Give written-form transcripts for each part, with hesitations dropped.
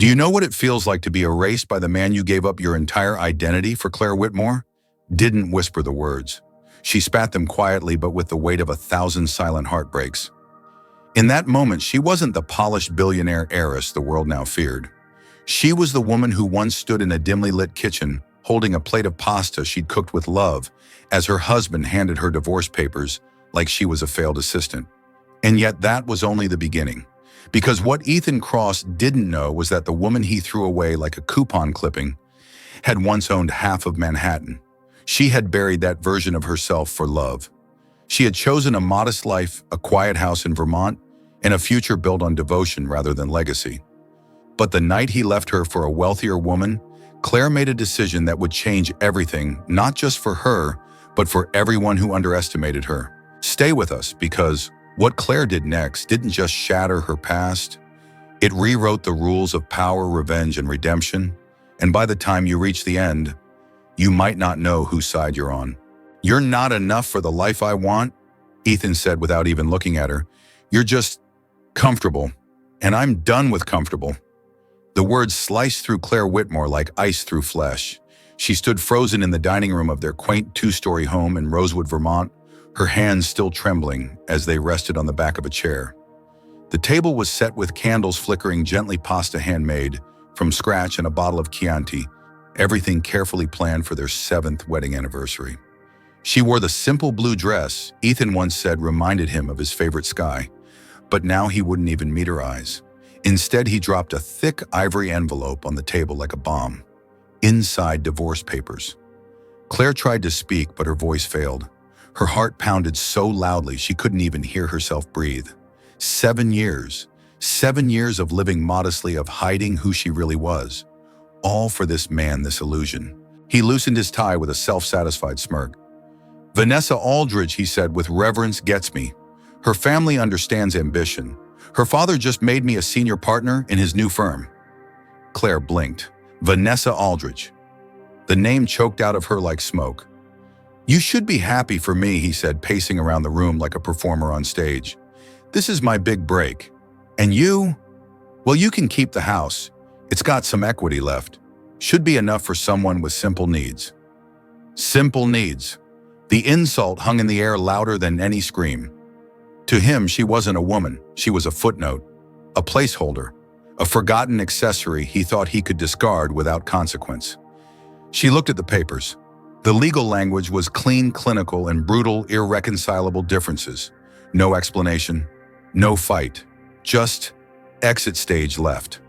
Do you know what it feels like to be erased by the man you gave up your entire identity for? Claire Whitmore didn't whisper the words. She spat them quietly, but with the weight of 1,000 silent heartbreaks. In that moment, she wasn't the polished billionaire heiress the world now feared. She was the woman who once stood in a dimly lit kitchen, holding a plate of pasta she'd cooked with love, as her husband handed her divorce papers like she was a failed assistant. And yet that was only the beginning. Because what Ethan Cross didn't know was that the woman he threw away like a coupon clipping had once owned half of Manhattan. She had buried that version of herself for love. She had chosen a modest life, a quiet house in Vermont, and a future built on devotion rather than legacy. But the night he left her for a wealthier woman, Claire made a decision that would change everything, not just for her, but for everyone who underestimated her. Stay with us, because what Claire did next didn't just shatter her past. It rewrote the rules of power, revenge, and redemption. And by the time you reach the end, you might not know whose side you're on. "You're not enough for the life I want," Ethan said without even looking at her. "You're just comfortable, and I'm done with comfortable." The words sliced through Claire Whitmore like ice through flesh. She stood frozen in the dining room of their quaint two-story home in Rosewood, Vermont, her hands still trembling as they rested on the back of a chair. The table was set with candles flickering gently, pasta handmade from scratch, and a bottle of Chianti, everything carefully planned for their 7th wedding anniversary. She wore the simple blue dress Ethan once said reminded him of his favorite sky, but now he wouldn't even meet her eyes. Instead, he dropped a thick ivory envelope on the table like a bomb. Inside, divorce papers. Claire tried to speak, but her voice failed. Her heart pounded so loudly she couldn't even hear herself breathe. 7 years. 7 years of living modestly, of hiding who she really was. All for this man, this illusion. He loosened his tie with a self-satisfied smirk. "Vanessa Aldridge," he said with reverence, "gets me. Her family understands ambition. Her father just made me a senior partner in his new firm." Claire blinked. Vanessa Aldridge. The name choked out of her like smoke. "You should be happy for me," he said, pacing around the room like a performer on stage. "This is my big break. And you? Well, you can keep the house. It's got some equity left. Should be enough for someone with simple needs." Simple needs. The insult hung in the air louder than any scream. To him, she wasn't a woman. She was a footnote, a placeholder, a forgotten accessory he thought he could discard without consequence. She looked at the papers. The legal language was clean, clinical, and brutal, irreconcilable differences. No explanation, no fight, just exit stage left.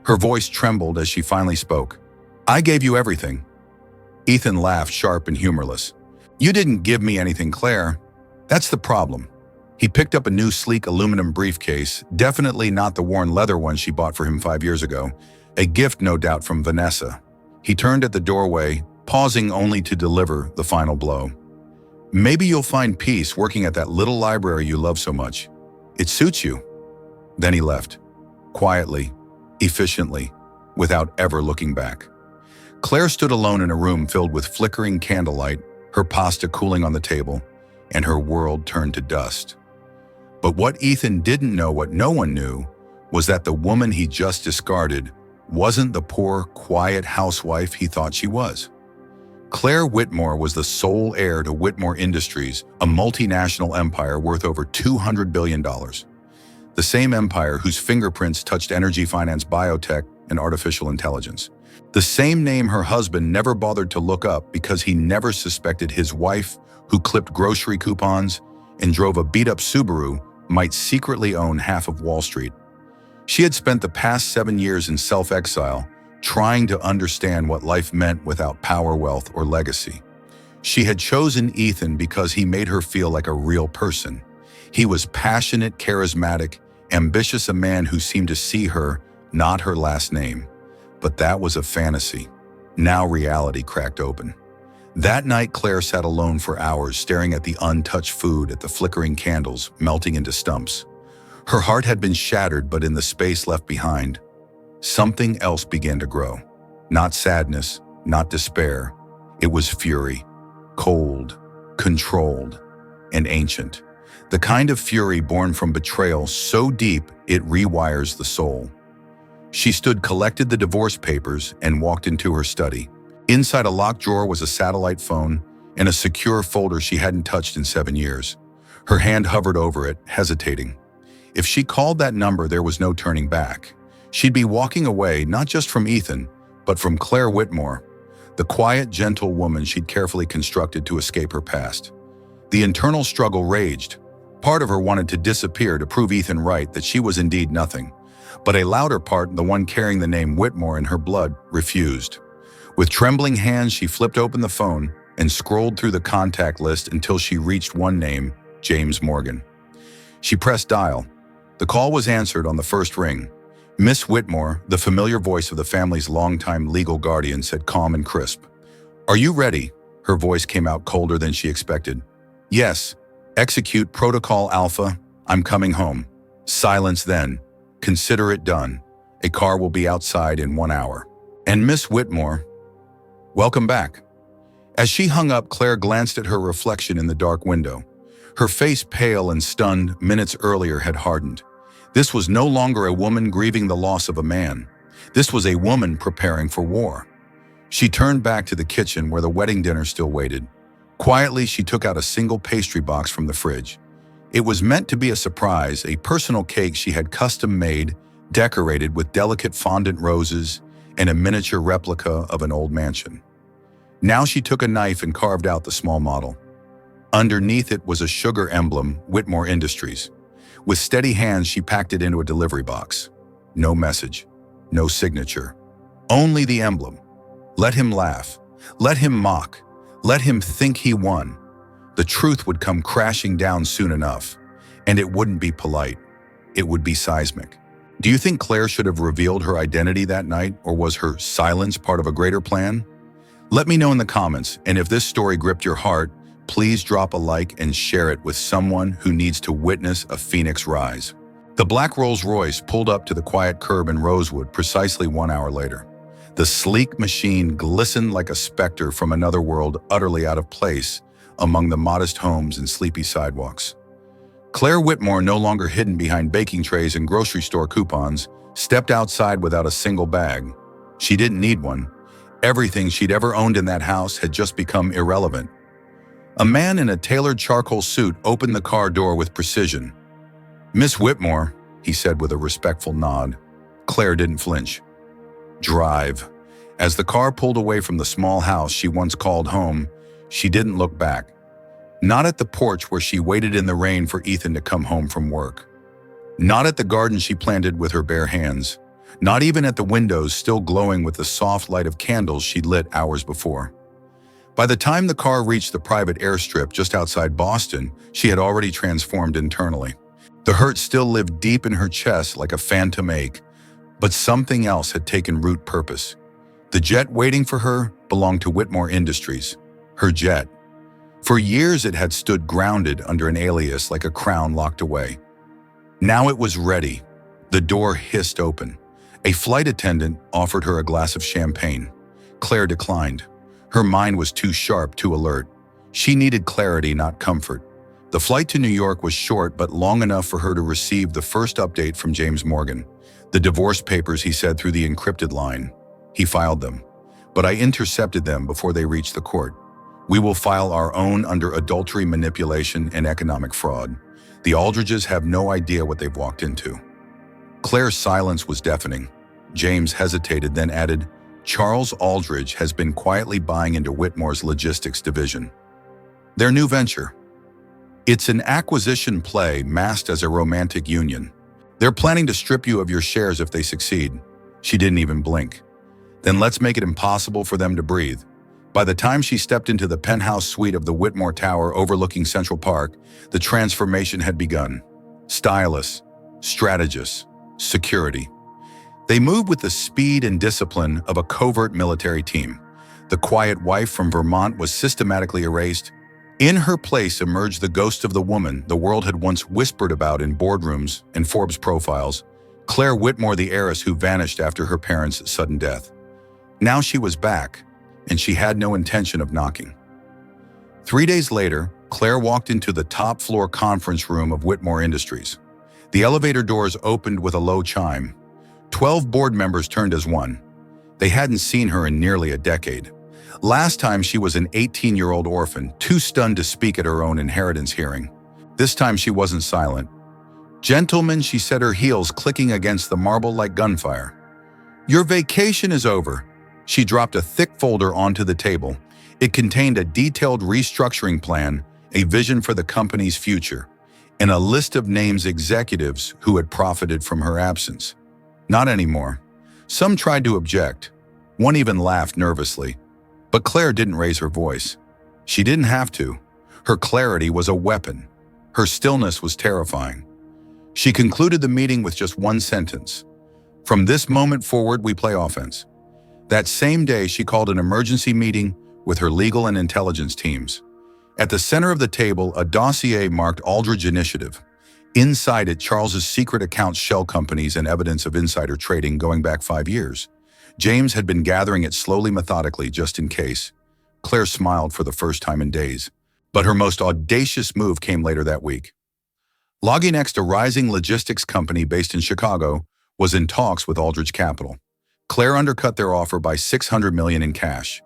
Her voice trembled as she finally spoke. "I gave you everything." Ethan laughed, sharp and humorless. "You didn't give me anything, Claire. That's the problem." He picked up a new sleek aluminum briefcase, definitely not the worn leather one she bought for him 5 years ago, a gift no doubt from Vanessa. He turned at the doorway, pausing only to deliver the final blow. "Maybe you'll find peace working at that little library you love so much. It suits you." Then he left, quietly, efficiently, without ever looking back. Claire stood alone in a room filled with flickering candlelight, her pasta cooling on the table, and her world turned to dust. But what Ethan didn't know, what no one knew, was that the woman he just discarded wasn't the poor, quiet housewife he thought she was. Claire Whitmore was the sole heir to Whitmore Industries, a multinational empire worth over $200 billion. The same empire whose fingerprints touched energy, finance, biotech, and artificial intelligence. The same name her husband never bothered to look up because he never suspected his wife, who clipped grocery coupons and drove a beat-up Subaru, might secretly own half of Wall Street. She had spent the past 7 years in self-exile, trying to understand what life meant without power, wealth, or legacy. She had chosen Ethan because he made her feel like a real person. He was passionate, charismatic, ambitious, a man who seemed to see her, not her last name. But that was a fantasy. Now reality cracked open. That night, Claire sat alone for hours, staring at the untouched food, at the flickering candles melting into stumps. Her heart had been shattered, but in the space left behind, something else began to grow. Not sadness, not despair. It was fury, cold, controlled, and ancient. The kind of fury born from betrayal so deep it rewires the soul. She collected the divorce papers, and walked into her study. Inside a locked drawer was a satellite phone and a secure folder she hadn't touched in 7 years. Her hand hovered over it, hesitating. If she called that number, there was no turning back. She'd be walking away not just from Ethan, but from Claire Whitmore, the quiet, gentle woman she'd carefully constructed to escape her past. The internal struggle raged. Part of her wanted to disappear to prove Ethan right that she was indeed nothing. But a louder part, the one carrying the name Whitmore in her blood, refused. With trembling hands, she flipped open the phone and scrolled through the contact list until she reached one name, James Morgan. She pressed dial. The call was answered on the first ring. Miss Whitmore, the familiar voice of the family's longtime legal guardian, said calm and crisp. "Are you ready?" Her voice came out colder than she expected. "Yes. Execute Protocol Alpha. I'm coming home." Silence then. "Consider it done. A car will be outside in 1 hour." And Miss Whitmore, "Welcome back." As she hung up, Claire glanced at her reflection in the dark window. Her face, pale and stunned, minutes earlier had hardened. This was no longer a woman grieving the loss of a man. This was a woman preparing for war. She turned back to the kitchen where the wedding dinner still waited. Quietly, she took out a single pastry box from the fridge. It was meant to be a surprise, a personal cake she had custom-made, decorated with delicate fondant roses and a miniature replica of an old mansion. Now she took a knife and carved out the small model. Underneath it was a sugar emblem, Whitmore Industries. With steady hands, she packed it into a delivery box. No message, no signature, only the emblem. Let him laugh, let him mock, let him think he won. The truth would come crashing down soon enough, and it wouldn't be polite. It would be seismic. Do you think Claire should have revealed her identity that night, or was her silence part of a greater plan? Let me know in the comments, and if this story gripped your heart, please drop a like and share it with someone who needs to witness a phoenix rise. The black Rolls-Royce pulled up to the quiet curb in Rosewood precisely 1 hour later. The sleek machine glistened like a specter from another world, utterly out of place among the modest homes and sleepy sidewalks. Claire Whitmore, no longer hidden behind baking trays and grocery store coupons, stepped outside without a single bag. She didn't need one. Everything she'd ever owned in that house had just become irrelevant. A man in a tailored charcoal suit opened the car door with precision. "Miss Whitmore," he said with a respectful nod. Claire didn't flinch. "Drive." As the car pulled away from the small house she once called home, she didn't look back. Not at the porch where she waited in the rain for Ethan to come home from work. Not at the garden she planted with her bare hands. Not even at the windows still glowing with the soft light of candles she'd lit hours before. By the time the car reached the private airstrip just outside Boston, she had already transformed internally. The hurt still lived deep in her chest like a phantom ache, but something else had taken root purpose. The jet waiting for her belonged to Whitmore Industries, her jet. For years it had stood grounded under an alias like a crown locked away. Now it was ready. The door hissed open. A flight attendant offered her a glass of champagne. Claire declined. Her mind was too sharp, too alert. She needed clarity, not comfort. The flight to New York was short, but long enough for her to receive the first update from James Morgan. "The divorce papers," he said through the encrypted line. "He filed them, but I intercepted them before they reached the court. We will file our own under adultery, manipulation, and economic fraud. The Aldridges have no idea what they've walked into." Claire's silence was deafening. James hesitated, then added, "Charles Aldridge has been quietly buying into Whitmore's logistics division. Their new venture. It's an acquisition play masked as a romantic union. They're planning to strip you of your shares if they succeed." She didn't even blink. "Then let's make it impossible for them to breathe." By the time she stepped into the penthouse suite of the Whitmore Tower overlooking Central Park, the transformation had begun. Stylists, strategists, security. They moved with the speed and discipline of a covert military team. The quiet wife from Vermont was systematically erased. In her place emerged the ghost of the woman the world had once whispered about in boardrooms and Forbes profiles, Claire Whitmore, the heiress who vanished after her parents' sudden death. Now she was back, and she had no intention of knocking. 3 days later, Claire walked into the top-floor conference room of Whitmore Industries. The elevator doors opened with a low chime. 12 board members turned as one. They hadn't seen her in nearly a decade. Last time she was an 18-year-old orphan, too stunned to speak at her own inheritance hearing. This time she wasn't silent. "Gentlemen," she said, her heels clicking against the marble like gunfire. "Your vacation is over." She dropped a thick folder onto the table. It contained a detailed restructuring plan, a vision for the company's future, and a list of names executives who had profited from her absence. Not anymore. Some tried to object. One even laughed nervously. But Claire didn't raise her voice. She didn't have to. Her clarity was a weapon. Her stillness was terrifying. She concluded the meeting with just one sentence. "From this moment forward, we play offense." That same day, she called an emergency meeting with her legal and intelligence teams. At the center of the table, a dossier marked Aldrich Initiative. Inside it, Charles's secret accounts, shell companies, and evidence of insider trading going back 5 years. James had been gathering it slowly, methodically, just in case. Claire smiled for the first time in days. But her most audacious move came later that week. LogiNext, a rising logistics company based in Chicago, was in talks with Aldrich Capital. Claire undercut their offer by $600 million in cash.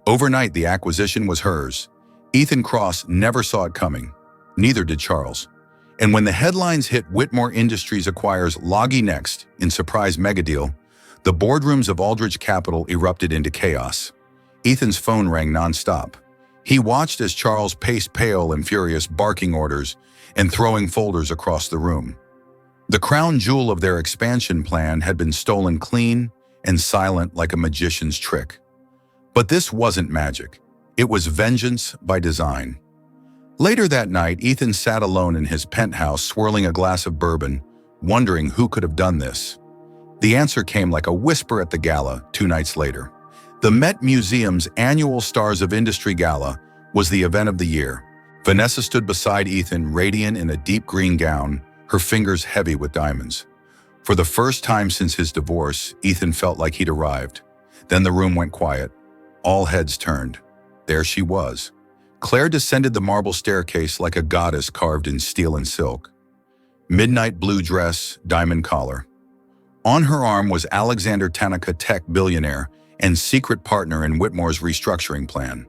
Overnight, the acquisition was hers. Ethan Cross never saw it coming. Neither did Charles. And when the headlines hit, Whitmore Industries acquires LogiNext in surprise megadeal, the boardrooms of Aldrich Capital erupted into chaos. Ethan's phone rang nonstop. He watched as Charles paced, pale and furious, barking orders and throwing folders across the room. The crown jewel of their expansion plan had been stolen clean and silent like a magician's trick. But this wasn't magic. It was vengeance by design. Later that night, Ethan sat alone in his penthouse, swirling a glass of bourbon, wondering who could have done this. The answer came like a whisper at the gala 2 nights later. The Met Museum's annual Stars of Industry Gala was the event of the year. Vanessa stood beside Ethan, radiant in a deep green gown, her fingers heavy with diamonds. For the first time since his divorce, Ethan felt like he'd arrived. Then the room went quiet. All heads turned. There she was. Claire descended the marble staircase like a goddess carved in steel and silk. Midnight blue dress, diamond collar. On her arm was Alexander Tanaka, tech billionaire and secret partner in Whitmore's restructuring plan.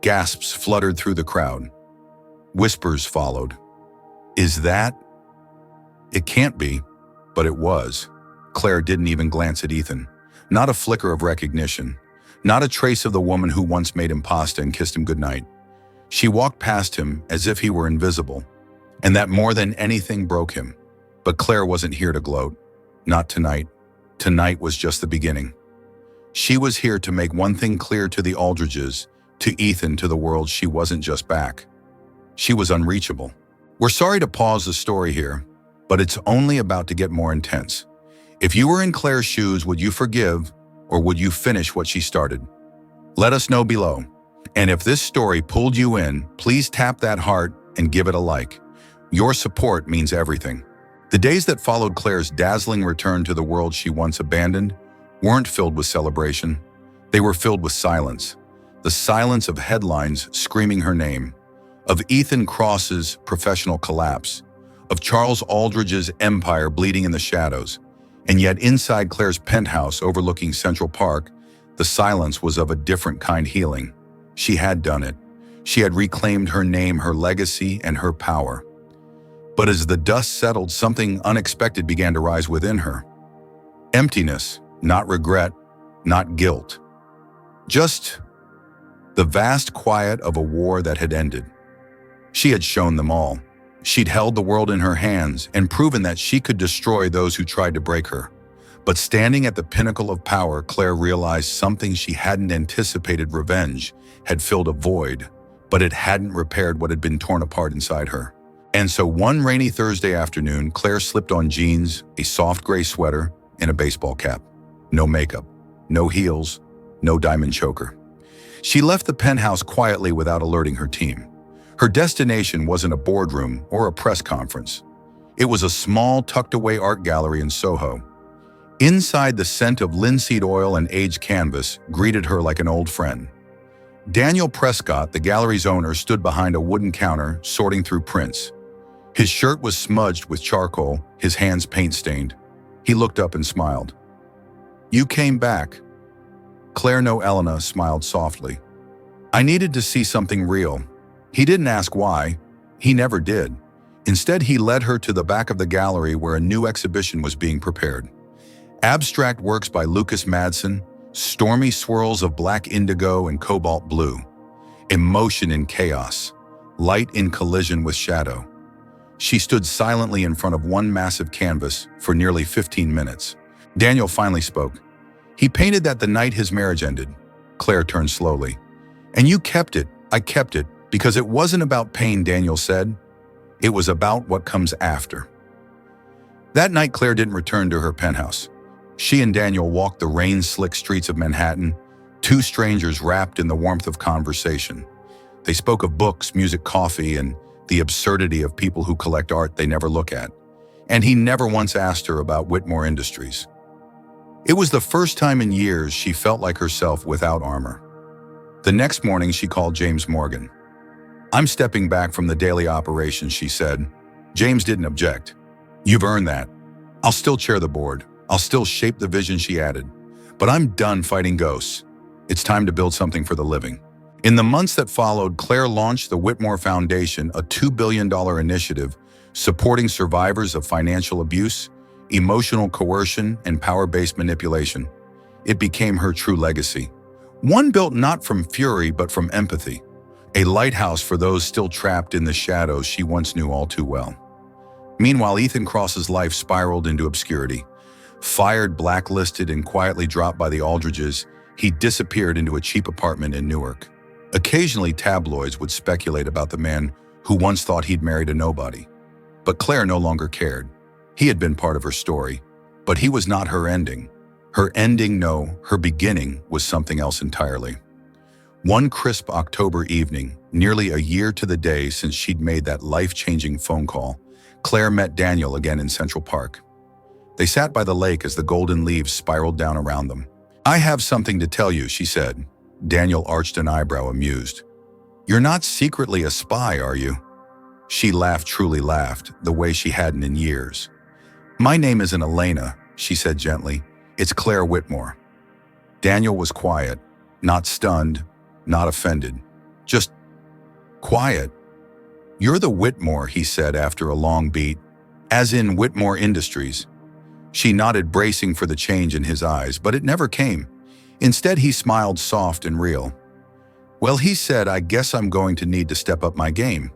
Gasps fluttered through the crowd. Whispers followed. "Is that?" It can't be, but it was. Claire didn't even glance at Ethan. Not a flicker of recognition. Not a trace of the woman who once made him pasta and kissed him goodnight. She walked past him as if he were invisible, and that more than anything broke him. But Claire wasn't here to gloat. Not tonight. Tonight was just the beginning. She was here to make one thing clear to the Aldriches, to Ethan, to the world: she wasn't just back. She was unreachable. We're sorry to pause the story here, but it's only about to get more intense. If you were in Claire's shoes, would you forgive, or would you finish what she started? Let us know below. And if this story pulled you in, please tap that heart and give it a like. Your support means everything. The days that followed Claire's dazzling return to the world she once abandoned weren't filled with celebration. They were filled with silence. The silence of headlines screaming her name, of Ethan Cross's professional collapse, of Charles Aldrich's empire bleeding in the shadows. And yet inside Claire's penthouse overlooking Central Park, the silence was of a different kind, healing. She had done it. She had reclaimed her name, her legacy, and her power. But as the dust settled, something unexpected began to rise within her. Emptiness, not regret, not guilt. Just the vast quiet of a war that had ended. She had shown them all. She'd held the world in her hands and proven that she could destroy those who tried to break her. But standing at the pinnacle of power, Claire realized something she hadn't anticipated. Revenge had filled a void, but it hadn't repaired what had been torn apart inside her. And so one rainy Thursday afternoon, Claire slipped on jeans, a soft gray sweater, and a baseball cap. No makeup, no heels, no diamond choker. She left the penthouse quietly without alerting her team. Her destination wasn't a boardroom or a press conference. It was a small, tucked-away art gallery in Soho. Inside, the scent of linseed oil and aged canvas greeted her like an old friend. Daniel Prescott, the gallery's owner, stood behind a wooden counter, sorting through prints. His shirt was smudged with charcoal, his hands paint-stained. He looked up and smiled. "You came back." Claire No Elena smiled softly. "I needed to see something real." He didn't ask why. He never did. Instead, he led her to the back of the gallery where a new exhibition was being prepared. Abstract works by Lucas Madsen, stormy swirls of black indigo and cobalt blue, emotion in chaos, light in collision with shadow. She stood silently in front of one massive canvas for nearly 15 minutes. Daniel finally spoke. "He painted that the night his marriage ended." Claire turned slowly. "And you kept it." "I kept it because it wasn't about pain," Daniel said. "It was about what comes after." That night, Claire didn't return to her penthouse. She and Daniel walked the rain-slick streets of Manhattan, two strangers wrapped in the warmth of conversation. They spoke of books, music, coffee, and the absurdity of people who collect art they never look at. And he never once asked her about Whitmore Industries. It was the first time in years she felt like herself without armor. The next morning, she called James Morgan. "I'm stepping back from the daily operations," she said. James didn't object. "You've earned that. I'll still chair the board. I'll still shape the vision," she added. "But I'm done fighting ghosts. It's time to build something for the living." In the months that followed, Claire launched the Whitmore Foundation, a $2 billion initiative supporting survivors of financial abuse, emotional coercion, and power-based manipulation. It became her true legacy. One built not from fury but from empathy. A lighthouse for those still trapped in the shadows she once knew all too well. Meanwhile, Ethan Cross's life spiraled into obscurity. Fired, blacklisted, and quietly dropped by the Aldridges, he disappeared into a cheap apartment in Newark. Occasionally, tabloids would speculate about the man who once thought he'd married a nobody. But Claire no longer cared. He had been part of her story, but he was not her ending. Her ending, no, her beginning was something else entirely. One crisp October evening, nearly a year to the day since she'd made that life-changing phone call, Claire met Daniel again in Central Park. They sat by the lake as the golden leaves spiraled down around them. "I have something to tell you," she said. Daniel arched an eyebrow, amused. "You're not secretly a spy, are you?" She laughed, truly laughed, the way she hadn't in years. "My name isn't Elena," she said gently. "It's Claire Whitmore." Daniel was quiet, not stunned, not offended, just quiet. "You're the Whitmore," he said after a long beat, "as in Whitmore Industries." She nodded, bracing for the change in his eyes, but it never came. Instead, he smiled soft and real. "Well," he said, "I guess I'm going to need to step up my game.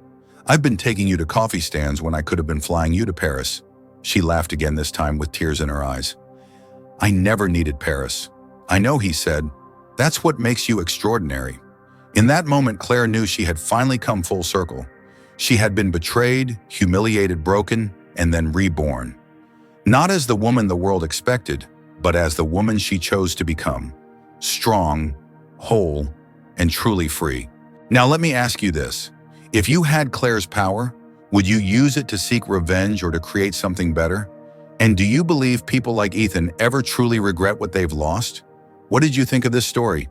I've been taking you to coffee stands when I could have been flying you to Paris." She laughed again, this time with tears in her eyes. "I never needed Paris." "I know," he said. "That's what makes you extraordinary." In that moment, Claire knew she had finally come full circle. She had been betrayed, humiliated, broken, and then reborn. Not as the woman the world expected, but as the woman she chose to become. Strong, whole, and truly free. Now let me ask you this. If you had Claire's power, would you use it to seek revenge or to create something better? And do you believe people like Ethan ever truly regret what they've lost? What did you think of this story?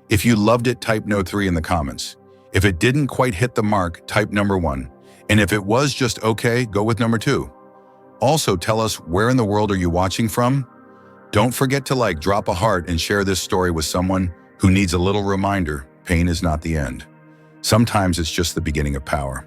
If you loved it, type no 3 in the comments. If it didn't quite hit the mark, type number 1. And if it was just okay, go with number 2. Also, tell us, where in the world are you watching from? Don't forget to like, drop a heart, and share this story with someone who needs a little reminder. Pain is not the end. Sometimes it's just the beginning of power.